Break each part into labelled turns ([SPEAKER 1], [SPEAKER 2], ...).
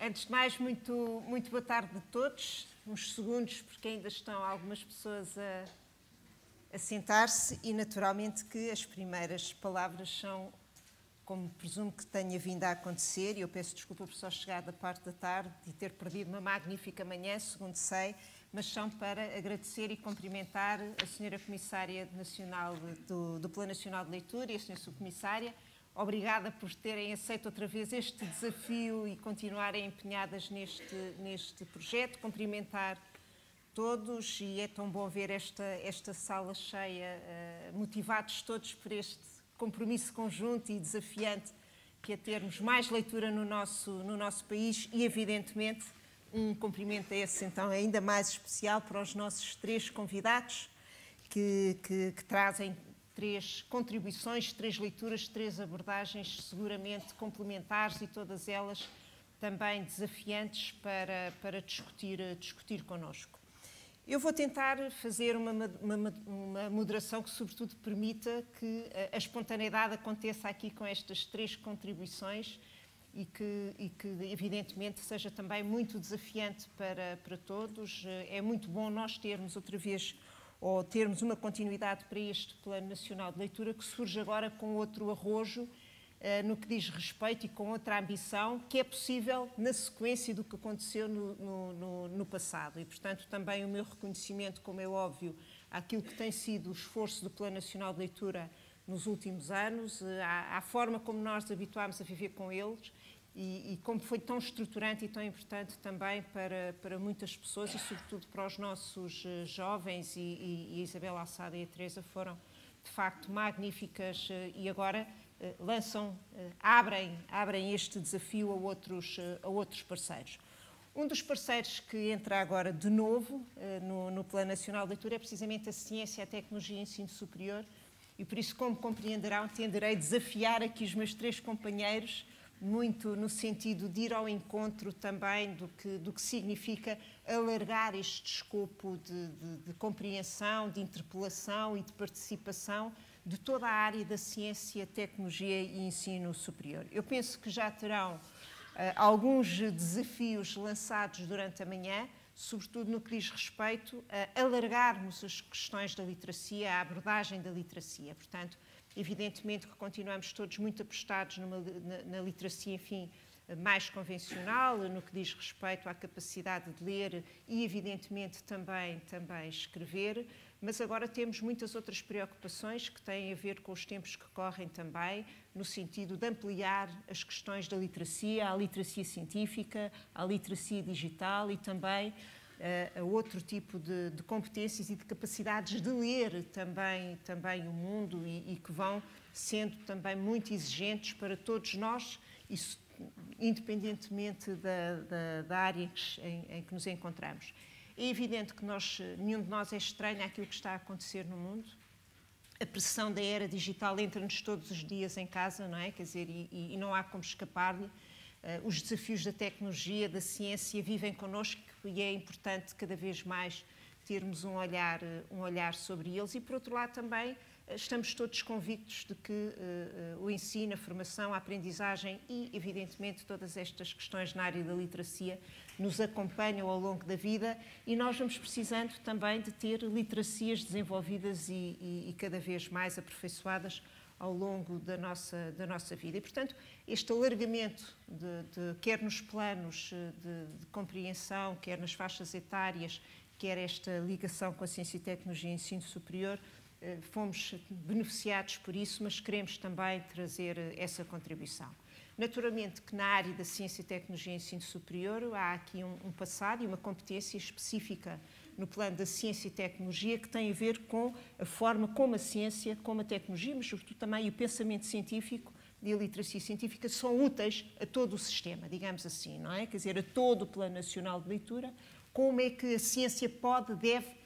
[SPEAKER 1] Antes de mais, muito boa tarde a todos. Uns segundos, porque ainda estão algumas pessoas a sentar-se e, naturalmente, que as primeiras palavras são, como presumo que tenha vindo a acontecer, e eu peço desculpa por só chegar da parte da tarde e ter perdido uma magnífica manhã, segundo sei, mas são para agradecer e cumprimentar a Sra. Comissária Nacional do Plano Nacional de Leitura e a Sra. Subcomissária. Obrigada por terem aceito outra vez este desafio e continuarem empenhadas neste projeto. Cumprimentar todos e é tão bom ver esta sala cheia, motivados todos por este compromisso conjunto e desafiante que é termos mais leitura no nosso país e, evidentemente, um cumprimento a esse, então, ainda mais especial para os nossos três convidados que trazem três contribuições, três leituras, três abordagens seguramente complementares e todas elas também desafiantes para discutir connosco. Eu vou tentar fazer uma moderação que, sobretudo, permita que a espontaneidade aconteça aqui com estas três contribuições e que evidentemente, seja também muito desafiante para todos. É muito bom nós termos outra vez ou termos uma continuidade para este Plano Nacional de Leitura que surge agora com outro arrojo no que diz respeito e com outra ambição que é possível na sequência do que aconteceu no passado. E, portanto, também o meu reconhecimento, como é óbvio, àquilo que tem sido o esforço do Plano Nacional de Leitura nos últimos anos, à forma como nós nos habituámos a viver com eles e como foi tão estruturante e tão importante também para muitas pessoas e, sobretudo, para os nossos jovens e a Isabel Alçada e a Teresa foram, de facto, magníficas e agora abrem este desafio a outros parceiros. Um dos parceiros que entra agora de novo no Plano Nacional de Leitura é precisamente a ciência, a tecnologia e o ensino superior e, por isso, como compreenderão, tenderei a desafiar aqui os meus três companheiros muito no sentido de ir ao encontro também do que significa alargar este escopo de compreensão, de interpelação e de participação de toda a área da ciência, tecnologia e ensino superior. Eu penso que já terão alguns desafios lançados durante a manhã, sobretudo no que diz respeito a alargarmos as questões da literacia, a abordagem da literacia. Portanto, evidentemente que continuamos todos muito apostados na literacia, enfim, mais convencional, no que diz respeito à capacidade de ler e, evidentemente, também escrever, mas agora temos muitas outras preocupações que têm a ver com os tempos que correm também, no sentido de ampliar as questões da literacia, a literacia científica, a literacia digital e também a outro tipo de competências e de capacidades de ler também o mundo e que vão sendo também muito exigentes para todos nós, isso, independentemente da área em que nos encontramos. É evidente que nenhum de nós é estranho àquilo que está a acontecer no mundo. A pressão da era digital entra-nos todos os dias em casa, não é? Quer dizer, e não há como escapar-lhe. Os desafios da tecnologia, da ciência vivem connosco e é importante cada vez mais termos um olhar sobre eles e, por outro lado, também estamos todos convictos de que o ensino, a formação, a aprendizagem e, evidentemente, todas estas questões na área da literacia nos acompanham ao longo da vida e nós vamos precisando também de ter literacias desenvolvidas e cada vez mais aperfeiçoadas ao longo da nossa vida. E, portanto, este alargamento, quer nos planos de compreensão, quer nas faixas etárias, quer esta ligação com a ciência e tecnologia e ensino superior, fomos beneficiados por isso, mas queremos também trazer essa contribuição. Naturalmente que na área da ciência, tecnologia e ensino superior há aqui um passado e uma competência específica no plano da ciência e tecnologia que tem a ver com a forma como a ciência, como a tecnologia, mas sobretudo também o pensamento científico e a literacia científica são úteis a todo o sistema, digamos assim, não é? Quer dizer, a todo o Plano Nacional de Leitura, como é que a ciência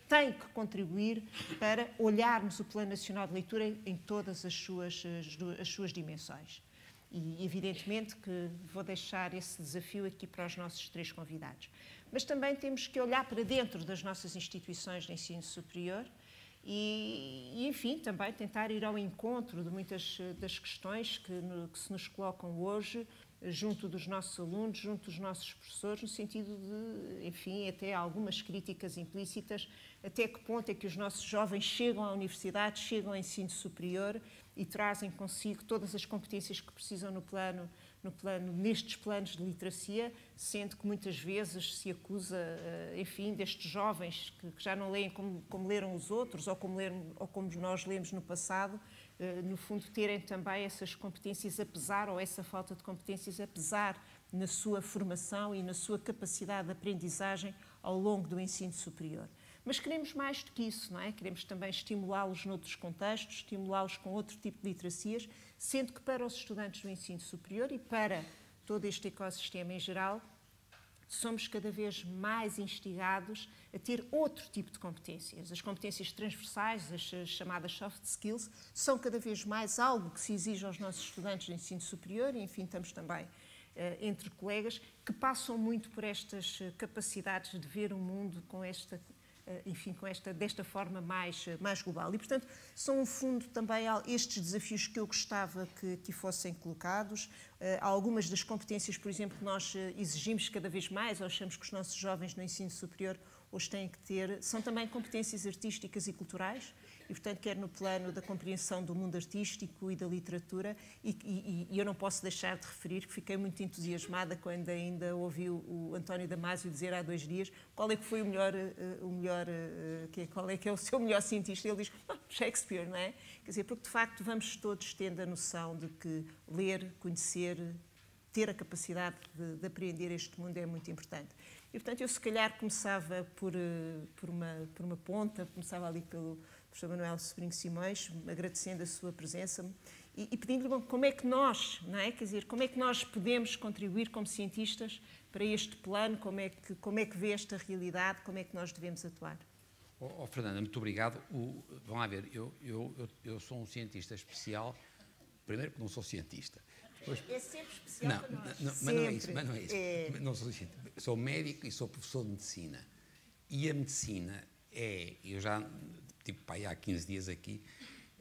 [SPEAKER 1] tem que contribuir para olharmos o Plano Nacional de Leitura em todas as suas dimensões. E, evidentemente, que vou deixar esse desafio aqui para os nossos três convidados. Mas também temos que olhar para dentro das nossas instituições de ensino superior e, enfim, também tentar ir ao encontro de muitas das questões que se nos colocam hoje, junto dos nossos alunos, junto dos nossos professores, no sentido de, enfim, até algumas críticas implícitas, até que ponto é que os nossos jovens chegam à universidade, chegam ao ensino superior e trazem consigo todas as competências que precisam nestes planos de literacia, sendo que muitas vezes se acusa, enfim, destes jovens que já não leem como leram os outros ou como nós lemos no passado, no fundo terem também essas competências ou essa falta de competências apesar na sua formação e na sua capacidade de aprendizagem ao longo do ensino superior. Mas queremos mais do que isso, não é? Queremos também estimulá-los noutros contextos, estimulá-los com outro tipo de literacias, sendo que para os estudantes do ensino superior e para todo este ecossistema em geral, somos cada vez mais instigados a ter outro tipo de competências. As competências transversais, as chamadas soft skills, são cada vez mais algo que se exige aos nossos estudantes de ensino superior e, enfim, estamos também entre colegas que passam muito por estas capacidades de ver o mundo com esta, enfim, desta forma mais global. E, portanto, são, no fundo, também estes desafios que eu gostava que fossem colocados. Algumas das competências, por exemplo, que nós exigimos cada vez mais, ou achamos que os nossos jovens no ensino superior hoje têm que ter, são também competências artísticas e culturais, e, portanto, quer no plano da compreensão do mundo artístico e da literatura, e eu não posso deixar de referir que fiquei muito entusiasmada quando ainda ouvi o António Damasio dizer há 2 dias qual é que foi qual é que é o seu melhor cientista. Ele diz, Shakespeare, não é? Quer dizer, porque de facto vamos todos tendo a noção de que ler, conhecer, ter a capacidade de apreender este mundo é muito importante. E, portanto, eu se calhar começava por uma ponta, começava ali pelo professor Manuel Sobrinho Simões, agradecendo a sua presença e pedindo-lhe como é que nós, não é? Quer dizer, como é que nós podemos contribuir como cientistas para este plano, como é que vê esta realidade, como é que nós devemos atuar?
[SPEAKER 2] Fernanda, muito obrigado. Vamos lá ver, eu sou um cientista especial, primeiro porque não sou cientista.
[SPEAKER 1] Depois, é sempre especial para nós.
[SPEAKER 2] Mas não é isso. Não sou cientista. Sou médico e sou professor de medicina. E a medicina eu já tive há 15 dias aqui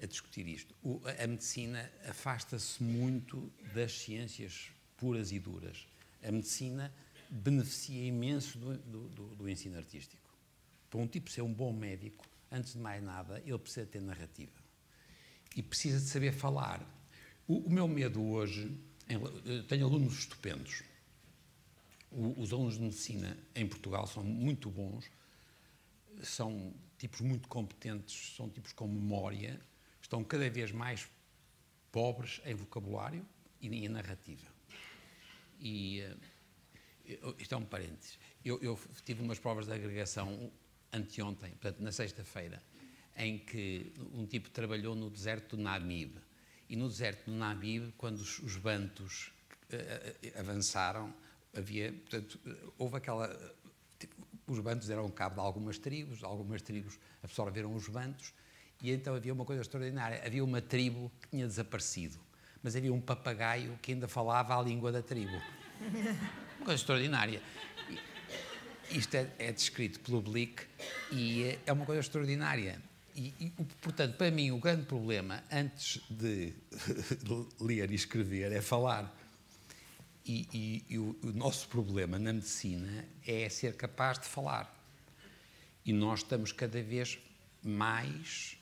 [SPEAKER 2] a discutir isto. A medicina afasta-se muito das ciências puras e duras. A medicina beneficia imenso do ensino artístico. Para um tipo ser um bom médico, antes de mais nada, ele precisa ter narrativa. E precisa de saber falar. O meu medo hoje, tenho alunos estupendos. Os alunos de medicina em Portugal são muito bons, são tipos muito competentes, são tipos com memória, estão cada vez mais pobres em vocabulário e em narrativa. Isto é um parênteses. Eu tive umas provas de agregação anteontem, portanto, na sexta-feira, em que um tipo trabalhou no deserto do Namib. E no deserto do Namib, quando os bantus avançaram, houve aquela... Os bantus deram cabo de algumas tribos absorveram os bantus, e então havia uma coisa extraordinária. Havia uma tribo que tinha desaparecido, mas havia um papagaio que ainda falava a língua da tribo. Uma coisa extraordinária. Isto é descrito pelo Blick e é uma coisa extraordinária. Portanto, para mim, o grande problema, antes de ler e escrever, é falar. E o nosso problema na medicina é ser capaz de falar. E nós estamos cada vez mais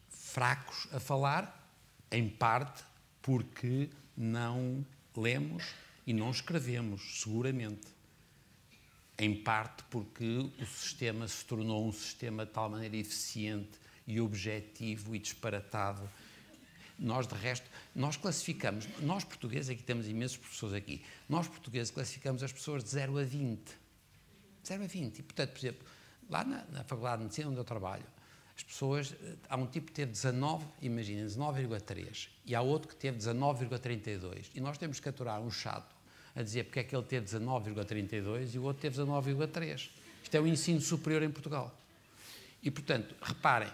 [SPEAKER 2] fracos a falar, em parte porque não lemos e não escrevemos, seguramente. Em parte porque o sistema se tornou um sistema de tal maneira eficiente e objetivo e disparatado. Nós, de resto, nós classificamos, nós portugueses, aqui temos imensos professores aqui, nós portugueses classificamos as pessoas de 0 a 20. 0 a 20. E, portanto, por exemplo, lá na Faculdade de Medicina onde eu trabalho, as pessoas, há um tipo que teve 19, imaginem, 19,3, e há outro que teve 19,32. E nós temos que aturar um chato a dizer porque é que ele teve 19,32 e o outro teve 19,3. Isto é o ensino superior em Portugal. E, portanto, reparem,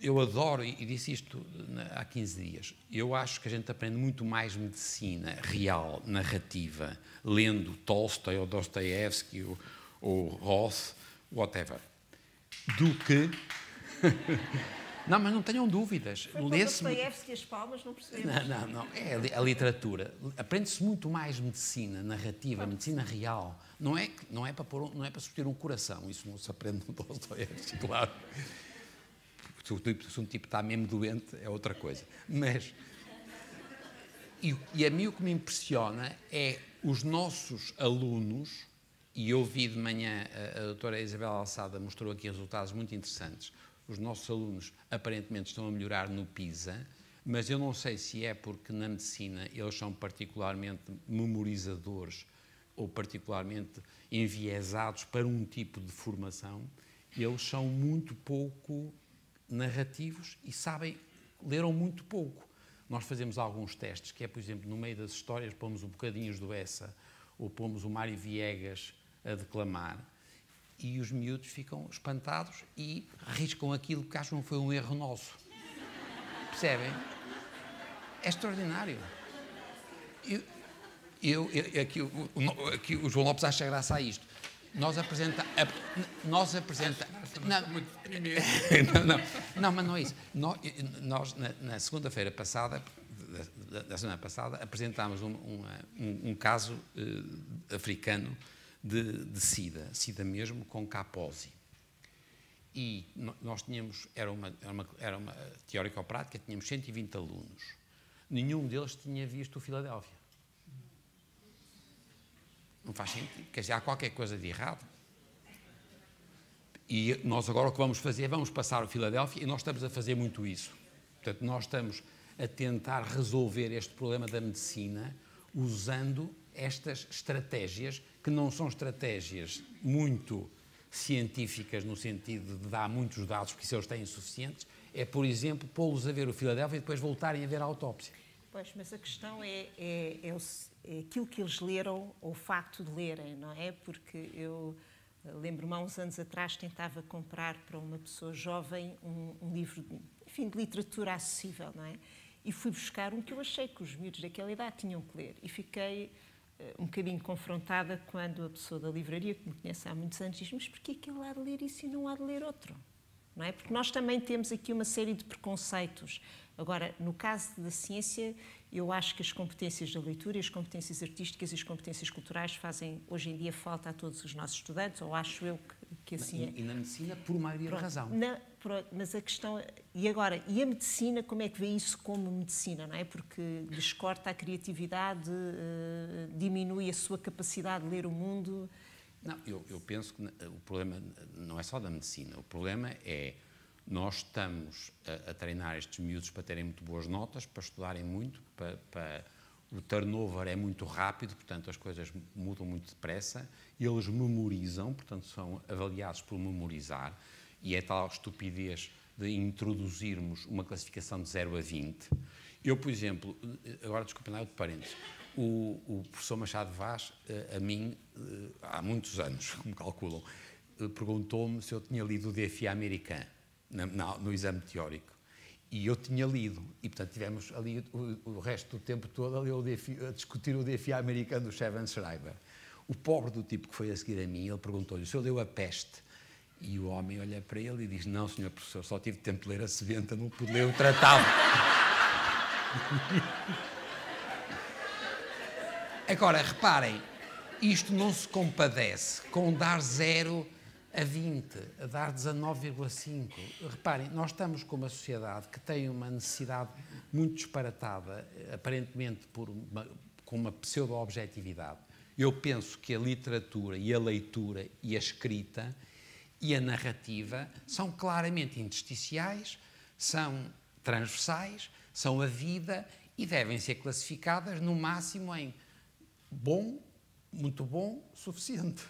[SPEAKER 2] eu adoro, e disse isto há 15 dias, eu acho que a gente aprende muito mais medicina real, narrativa, lendo Tolstói ou Dostoiévski ou Roth, whatever, do que Não, mas não tenham dúvidas.
[SPEAKER 1] Foi quando Dostoiévski as palmas, não percebemos.
[SPEAKER 2] Não. É a literatura. Aprende-se muito mais medicina narrativa, medicina real. Não é para substituir um coração. Isso não se aprende no Dostoiévski, claro. Se um tipo está mesmo doente, é outra coisa. Mas... E a mim o que me impressiona é os nossos alunos, e eu vi de manhã, a doutora Isabel Alçada mostrou aqui resultados muito interessantes. Os nossos alunos aparentemente estão a melhorar no PISA, mas eu não sei se é porque na medicina eles são particularmente memorizadores ou particularmente enviesados para um tipo de formação. Eles são muito pouco narrativos e leram muito pouco. Nós fazemos alguns testes, que é, por exemplo, no meio das histórias, pomos um bocadinhos do Essa ou pomos o Mário Viegas a declamar, e os miúdos ficam espantados e arriscam aquilo que acham que foi um erro nosso. Percebem? É extraordinário. Aqui o João Lopes acha graça a isto. Nós apresentamos... Não, mas não é isso. Nós na segunda-feira passada, da semana passada, apresentámos um caso africano de SIDA mesmo, com Kaposi. E nós tínhamos, era uma teórico-prática, tínhamos 120 alunos. Nenhum deles tinha visto o Filadélfia. Não faz sentido. Quer dizer, há qualquer coisa de errado. E nós agora o que vamos fazer é vamos passar o Filadélfia, e nós estamos a fazer muito isso. Portanto, nós estamos a tentar resolver este problema da medicina usando estas estratégias, que não são estratégias muito científicas no sentido de dar muitos dados, porque se eles têm insuficientes, é, por exemplo, pô-los a ver o Filadélfia e depois voltarem a ver a autópsia.
[SPEAKER 1] Pois, mas a questão é aquilo que eles leram, ou o facto de lerem, não é? Porque eu lembro-me, há uns anos atrás, tentava comprar para uma pessoa jovem um livro, enfim, de literatura acessível, não é? E fui buscar um que eu achei que os miúdos daquela idade tinham que ler. E fiquei um bocadinho confrontada quando a pessoa da livraria, que me conhece há muitos anos, diz: mas porquê que ele há de ler isso e não há de ler outro? Não é? Porque nós também temos aqui uma série de preconceitos. Agora, no caso da ciência, eu acho que as competências da leitura, as competências artísticas e as competências culturais fazem, hoje em dia, falta a todos os nossos estudantes, ou acho eu que assim é.
[SPEAKER 2] E na medicina, por maioria de razão.
[SPEAKER 1] Mas a questão... E agora, e a medicina, como é que vê isso como medicina, não é? Porque lhes corta a criatividade, diminui a sua capacidade de ler o mundo.
[SPEAKER 2] Não, eu penso que o problema não é só da medicina. O problema é nós estamos a treinar estes miúdos para terem muito boas notas, para estudarem muito, o turnover é muito rápido, portanto as coisas mudam muito depressa, e eles memorizam, portanto são avaliados por memorizar, e é tal estupidez de introduzirmos uma classificação de 0 a 20. Eu, por exemplo, agora desculpem lá, eu de parênteses, o professor Machado Vaz, a mim, há muitos anos, como calculam, perguntou-me se eu tinha lido o DFI americano no exame teórico. E eu tinha lido. E, portanto, tivemos ali o resto do tempo todo a discutir o DFI americano do Shevan Schreiber. O pobre do tipo que foi a seguir a mim, ele perguntou-lhe se eu deu a peste. E o homem olha para ele e diz: não, senhor professor, só tive tempo de ler a sebenta, não pude ler o tratado. Agora, reparem, isto não se compadece com dar 0 a 20, a dar 19,5. Reparem, nós estamos com uma sociedade que tem uma necessidade muito disparatada, aparentemente com uma pseudo-objetividade. Eu penso que a literatura e a leitura e a escrita e a narrativa são claramente intersticiais, são transversais, são a vida e devem ser classificadas no máximo em bom, muito bom, suficiente.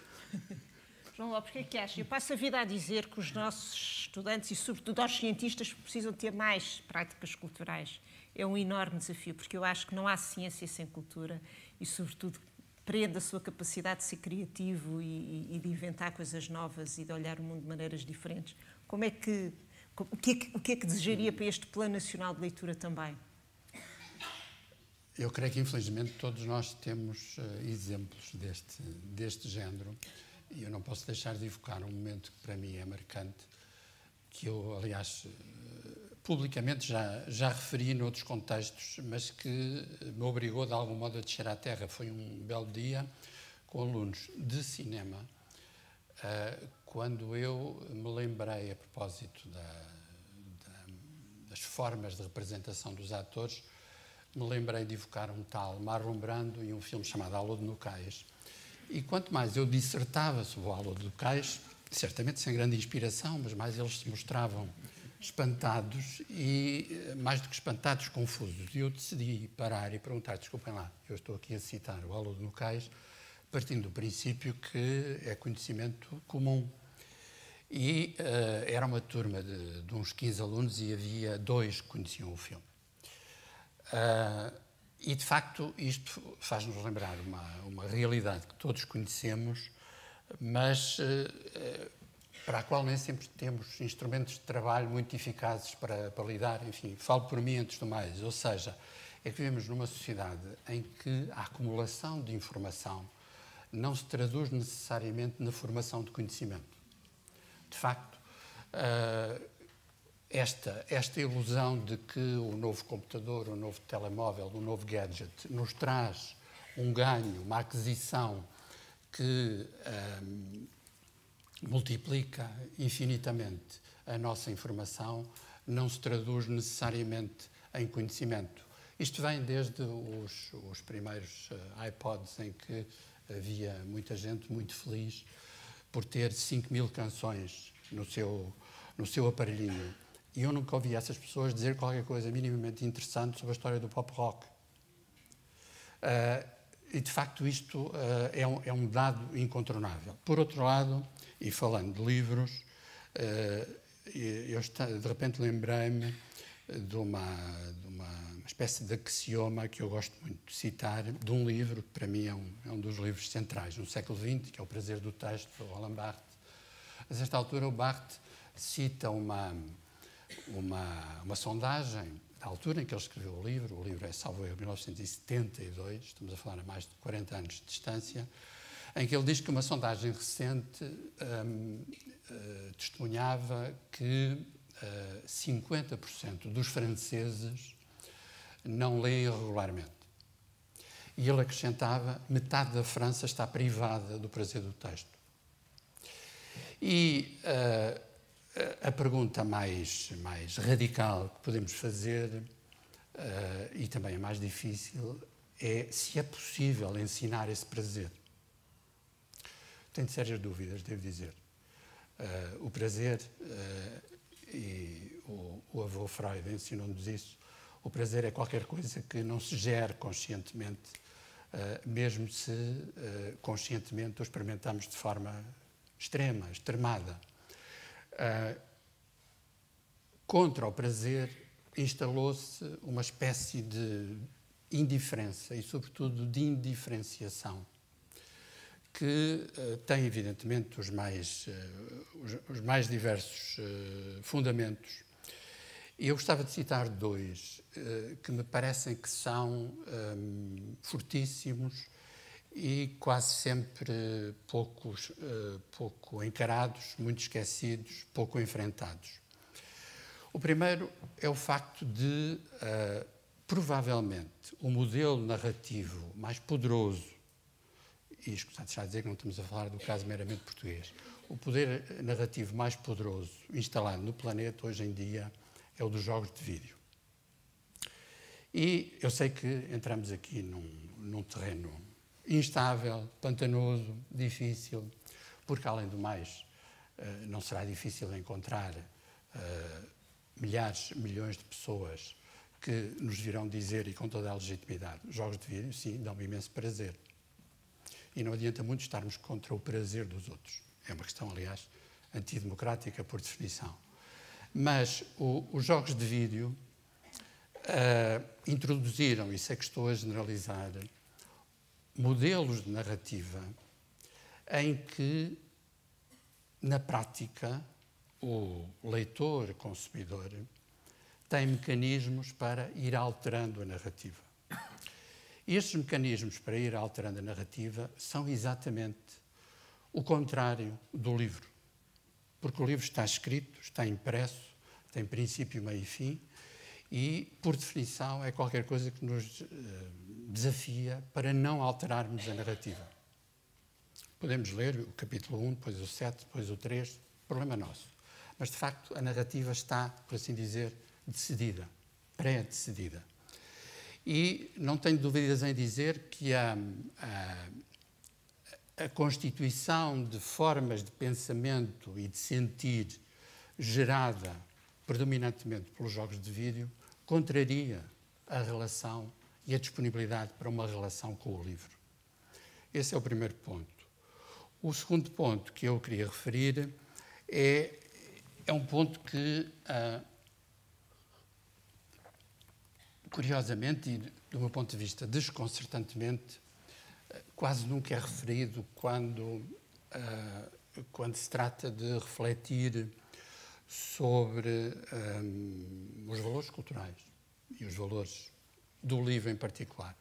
[SPEAKER 1] João Lopes, o que é que acha? Eu passo a vida a dizer que os nossos estudantes e, sobretudo, os cientistas precisam ter mais práticas culturais. É um enorme desafio, porque eu acho que não há ciência sem cultura e, sobretudo, prende a sua capacidade de ser criativo e de inventar coisas novas e de olhar o mundo de maneiras diferentes. O que é que desejaria para este Plano Nacional de Leitura também?
[SPEAKER 3] Eu creio que, infelizmente, todos nós temos exemplos deste género. E eu não posso deixar de evocar um momento que para mim é marcante, que eu, aliás, publicamente já referi noutros contextos, mas que me obrigou de algum modo a descer à terra. Foi um belo dia com alunos de cinema, quando eu me lembrei, a propósito das formas de representação dos atores, me lembrei de evocar um tal Marlon Brando e um filme chamado Alô de Nucais. E quanto mais eu dissertava sobre o Alô de Nucais, certamente sem grande inspiração, mas mais eles se mostravam espantados e, mais do que espantados, confusos. E eu decidi parar e perguntar, desculpem lá, eu estou aqui a citar o Alô de Nucais, partindo do princípio que é conhecimento comum. E era uma turma de uns 15 alunos e havia 2 que conheciam o filme. E, de facto, isto faz-nos lembrar uma realidade que todos conhecemos, mas para a qual nem sempre temos instrumentos de trabalho muito eficazes para lidar. Enfim, falo por mim antes do mais. Ou seja, é que vivemos numa sociedade em que a acumulação de informação não se traduz necessariamente na formação de conhecimento. De facto, esta ilusão de que o novo computador, o novo telemóvel, o novo gadget nos traz um ganho, uma aquisição que multiplica infinitamente a nossa informação, não se traduz necessariamente em conhecimento. Isto vem desde os primeiros iPods, em que havia muita gente muito feliz por ter 5.000 canções no seu aparelhinho. E eu nunca ouvi essas pessoas dizer qualquer coisa minimamente interessante sobre a história do pop rock. E, de facto, isto é um dado incontornável. Por outro lado, e falando de livros, eu de repente lembrei-me de uma espécie de axioma que eu gosto muito de citar, de um livro que para mim é um dos livros centrais no século XX, que é O Prazer do Texto, de Roland Barthes. A certa altura, o Barthes cita uma sondagem da altura em que ele escreveu o livro é salvo em 1972, estamos a falar a mais de 40 anos de distância, em que ele diz que uma sondagem recente testemunhava que 50% dos franceses não leem regularmente. E ele acrescentava, metade da França está privada do prazer do texto. E a pergunta mais radical que podemos fazer, e também a mais difícil, é se é possível ensinar esse prazer. Tenho sérias dúvidas, devo dizer. O prazer, e o avô Freud ensinou-nos isso, o prazer é qualquer coisa que não se gere conscientemente, mesmo se conscientemente o experimentamos de forma extremada. Contra o prazer instalou-se uma espécie de indiferença e, sobretudo, de indiferenciação, que tem, evidentemente, os mais diversos fundamentos. E eu gostava de citar 2 que me parecem que são fortíssimos e quase sempre pouco encarados, muito esquecidos, pouco enfrentados. O primeiro é o facto de, provavelmente, o modelo narrativo mais poderoso, e escusado já dizer que não estamos a falar do caso meramente português, o poder narrativo mais poderoso instalado no planeta hoje em dia é o dos jogos de vídeo. E eu sei que entramos aqui num terreno instável, pantanoso, difícil, porque, além do mais, não será difícil encontrar milhões de pessoas que nos virão dizer, e com toda a legitimidade, jogos de vídeo, sim, dão-me imenso prazer. E não adianta muito estarmos contra o prazer dos outros. É uma questão, aliás, antidemocrática por definição. Mas os jogos de vídeo introduziram, e sei que estou a generalizar, modelos de narrativa em que, na prática, o leitor, consumidor, tem mecanismos para ir alterando a narrativa. E estes mecanismos para ir alterando a narrativa são exatamente o contrário do livro. porque o livro está escrito, está impresso, tem princípio, meio e fim, e, por definição, é qualquer coisa que nos desafia para não alterarmos a narrativa. Podemos ler o capítulo 1, depois o 7, depois o 3, problema nosso. Mas, de facto, a narrativa está, por assim dizer, decidida, pré-decidida. E não tenho dúvidas em dizer que a constituição de formas de pensamento e de sentir gerada predominantemente pelos jogos de vídeo contraria a relação e a disponibilidade para uma relação com o livro. Esse é o primeiro ponto. O segundo ponto que eu queria referir é um ponto que, curiosamente e do meu ponto de vista desconcertantemente, quase nunca é referido quando se trata de refletir sobre os valores culturais e os valores do livro em particular.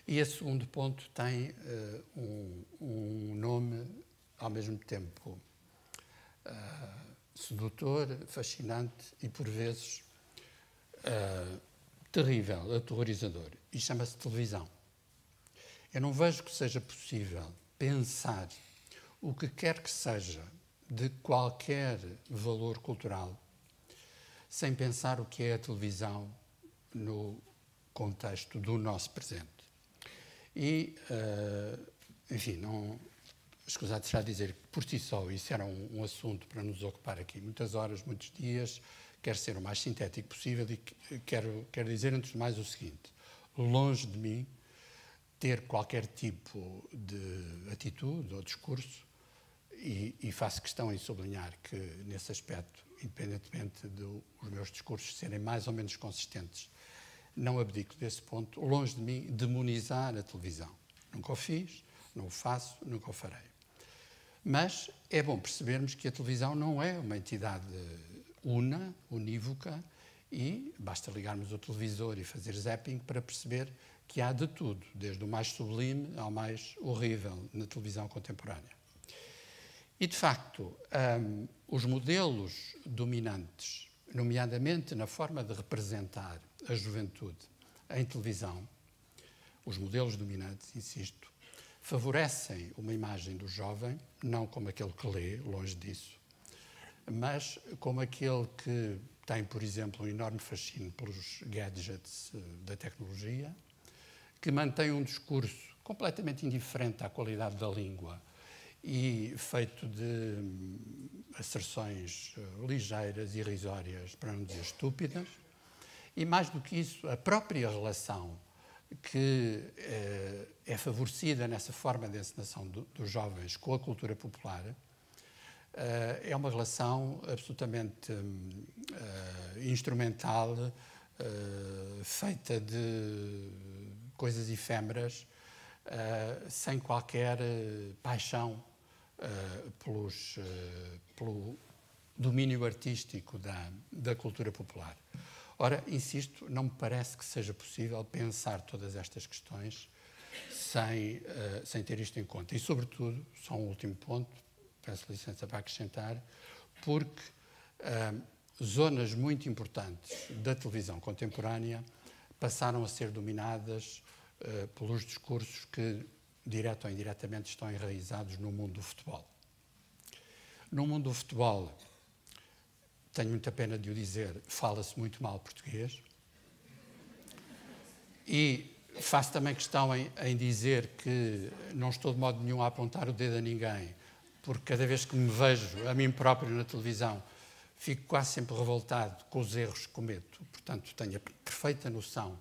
[SPEAKER 3] E esse segundo ponto tem um nome ao mesmo tempo sedutor, fascinante e, por vezes, terrível, aterrorizador. E chama-se televisão. Eu não vejo que seja possível pensar o que quer que seja de qualquer valor cultural sem pensar o que é a televisão no contexto do nosso presente. E, enfim, não escusado será dizer que por si só isso era um assunto para nos ocupar aqui muitas horas, muitos dias. Quero ser o mais sintético possível e quero dizer, antes de mais, o seguinte: longe de mim ter qualquer tipo de atitude ou discurso, e faço questão em sublinhar que, nesse aspecto, independentemente dos meus discursos serem mais ou menos consistentes, não abdico desse ponto, longe de mim demonizar a televisão. Nunca o fiz, não o faço, nunca o farei. Mas é bom percebermos que a televisão não é uma entidade unívoca, e basta ligarmos o televisor e fazer zapping para perceber que há de tudo, desde o mais sublime ao mais horrível na televisão contemporânea. E, de facto, os modelos dominantes, nomeadamente na forma de representar a juventude em televisão, os modelos dominantes, insisto, favorecem uma imagem do jovem, não como aquele que lê, longe disso, mas como aquele que tem, por exemplo, um enorme fascínio pelos gadgets da tecnologia, que mantém um discurso completamente indiferente à qualidade da língua e feito de asserções ligeiras, irrisórias, para não dizer estúpidas, e mais do que isso, a própria relação que é favorecida nessa forma de encenação dos jovens com a cultura popular é uma relação absolutamente instrumental, feita de coisas efêmeras, sem qualquer paixão pelo domínio artístico da cultura popular. Ora, insisto, não me parece que seja possível pensar todas estas questões sem ter isto em conta. E, sobretudo, só um último ponto, peço licença para acrescentar, porque zonas muito importantes da televisão contemporânea passaram a ser dominadas pelos discursos que, direto ou indiretamente, estão enraizados no mundo do futebol. No mundo do futebol, tenho muita pena de o dizer, fala-se muito mal português. E faço também questão em dizer que não estou de modo nenhum a apontar o dedo a ninguém, porque cada vez que me vejo a mim próprio na televisão, fico quase sempre revoltado com os erros que cometo. Portanto, tenho a perfeita noção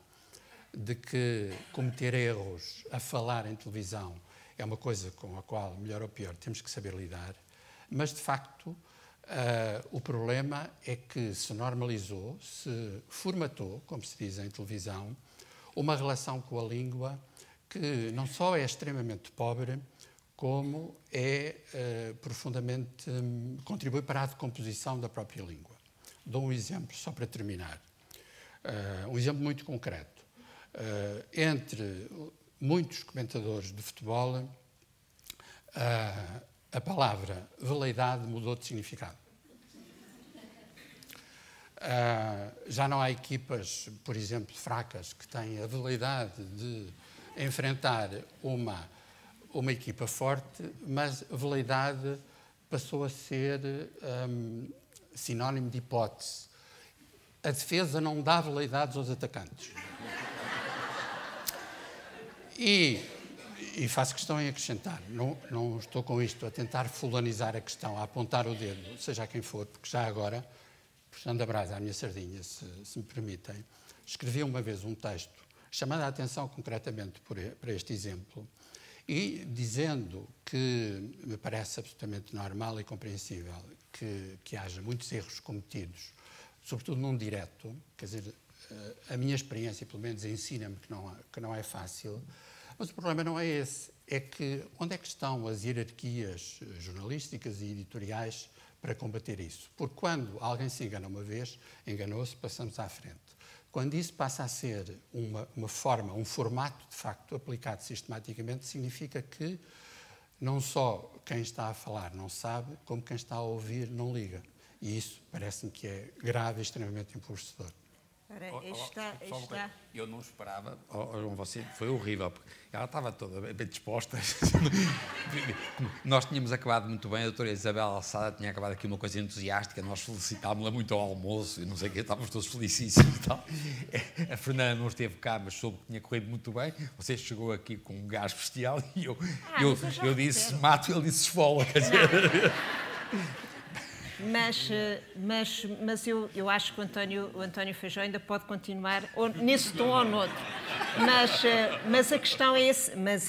[SPEAKER 3] de que cometer erros a falar em televisão é uma coisa com a qual, melhor ou pior, temos que saber lidar. Mas, de facto, o problema é que se normalizou, se formatou, como se diz em televisão, uma relação com a língua que não só é extremamente pobre, como é profundamente contribui para a decomposição da própria língua. Dou um exemplo só para terminar. Um exemplo muito concreto. Entre muitos comentadores de futebol, a palavra veleidade mudou de significado. Já não há equipas, por exemplo, fracas, que têm a veleidade de enfrentar uma equipa forte, mas veleidade passou a ser sinónimo de hipótese. A defesa não dá veleidades aos atacantes. E faço questão em acrescentar, não estou com isto a tentar fulanizar a questão, a apontar o dedo, seja a quem for, porque já agora, puxando a brasa à minha sardinha, se me permitem, escrevi uma vez um texto chamando a atenção concretamente para este exemplo e dizendo que me parece absolutamente normal e compreensível que haja muitos erros cometidos, sobretudo num direto, quer dizer, a minha experiência, pelo menos, ensina-me que não é fácil, mas o problema não é esse, é que onde é que estão as hierarquias jornalísticas e editoriais para combater isso? Porque quando alguém se engana uma vez, enganou-se, passamos à frente. Quando isso passa a ser uma forma, um formato, de facto, aplicado sistematicamente, significa que não só quem está a falar não sabe, como quem está a ouvir não liga. E isso parece-me que é grave e extremamente empobrecedor.
[SPEAKER 2] Eu não esperava, João, você foi horrível, porque ela estava toda bem disposta. Nós tínhamos acabado muito bem, a doutora Isabel Alçada tinha acabado aqui uma coisa entusiástica, nós felicitámos-la muito ao almoço, e não sei o quê, estávamos todos felicíssimos e tal. A Fernanda não esteve cá, mas soube que tinha corrido muito bem. Você chegou aqui com um gás bestial e eu disse mato, ele disse esfola, quer dizer...
[SPEAKER 1] Mas eu acho que o António Feijó ainda pode continuar ou nesse tom ou noutro. Mas a questão é esse. Mas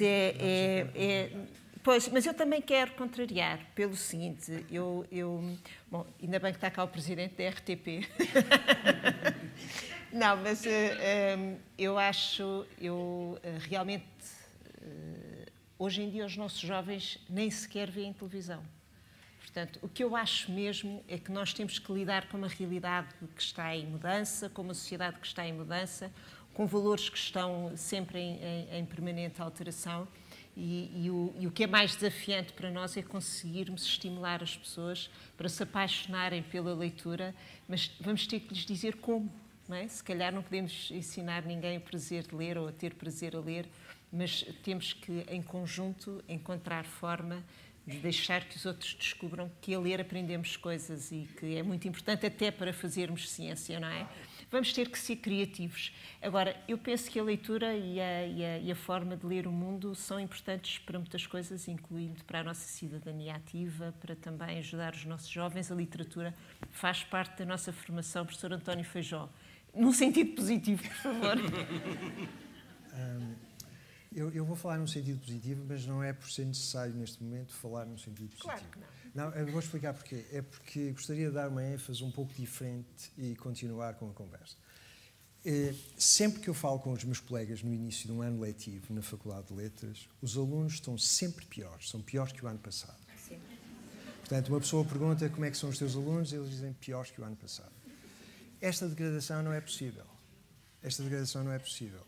[SPEAKER 1] eu também quero contrariar pelo seguinte. Bom, ainda bem que está cá o presidente da RTP. Não, mas realmente hoje em dia os nossos jovens nem sequer veem televisão. Portanto, o que eu acho mesmo é que nós temos que lidar com uma realidade que está em mudança, com uma sociedade que está em mudança, com valores que estão sempre em permanente alteração e o que é mais desafiante para nós é conseguirmos estimular as pessoas para se apaixonarem pela leitura, mas vamos ter que lhes dizer como, não é? Se calhar não podemos ensinar ninguém o prazer de ler ou a ter prazer a ler, mas temos que, em conjunto, encontrar forma de deixar que os outros descubram que a ler aprendemos coisas e que é muito importante até para fazermos ciência, não é? Vamos ter que ser criativos. Agora, eu penso que a leitura e a forma de ler o mundo são importantes para muitas coisas, incluindo para a nossa cidadania ativa, para também ajudar os nossos jovens. A literatura faz parte da nossa formação. Professor António Feijó, num sentido positivo, por favor.
[SPEAKER 4] Eu vou falar num sentido positivo, mas não é por ser necessário neste momento falar num sentido positivo.
[SPEAKER 1] Claro que não.
[SPEAKER 4] Não, eu vou explicar porquê. É porque gostaria de dar uma ênfase um pouco diferente e continuar com a conversa. Sempre que eu falo com os meus colegas no início de um ano letivo na Faculdade de Letras, os alunos estão sempre piores, são piores que o ano passado.
[SPEAKER 1] Sim.
[SPEAKER 4] Portanto, uma pessoa pergunta como é que são os teus alunos, eles dizem piores que o ano passado. Esta degradação não é possível. Esta degradação não é possível.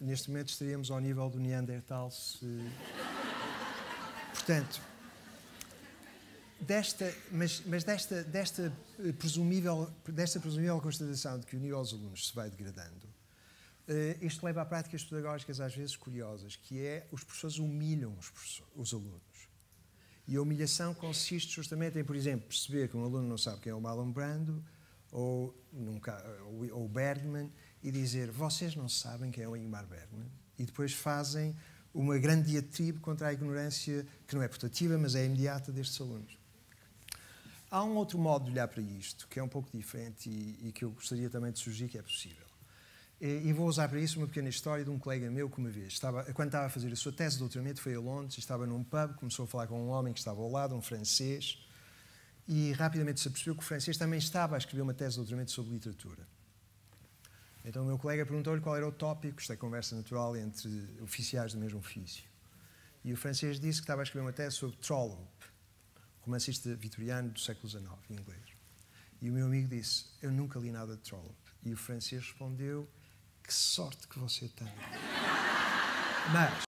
[SPEAKER 4] Neste momento estaríamos ao nível do Neandertal Portanto, desta presumível constatação de que o nível dos alunos se vai degradando, isto leva a práticas pedagógicas às vezes curiosas, que é os professores humilham os alunos. E a humilhação consiste justamente em, por exemplo, perceber que um aluno não sabe quem é o Marlon Brando ou Bergman, e dizer, vocês não sabem quem é o Ingmar Bergman, e depois fazem uma grande diatribe contra a ignorância que não é putativa, mas é imediata destes alunos. Há um outro modo de olhar para isto, que é um pouco diferente e que eu gostaria também de sugerir que é possível. E vou usar para isso uma pequena história de um colega meu que uma vez, quando estava a fazer a sua tese de doutoramento, foi a Londres, estava num pub, começou a falar com um homem que estava ao lado, um francês, e rapidamente se apercebeu que o francês também estava a escrever uma tese de doutoramento sobre literatura. Então o meu colega perguntou-lhe qual era o tópico, esta é conversa natural entre oficiais do mesmo ofício. E o francês disse que estava a escrever uma tese sobre Trollope, romancista vitoriano do século XIX, em inglês. E o meu amigo disse, eu nunca li nada de Trollope. E o francês respondeu, que sorte que você tem. Mas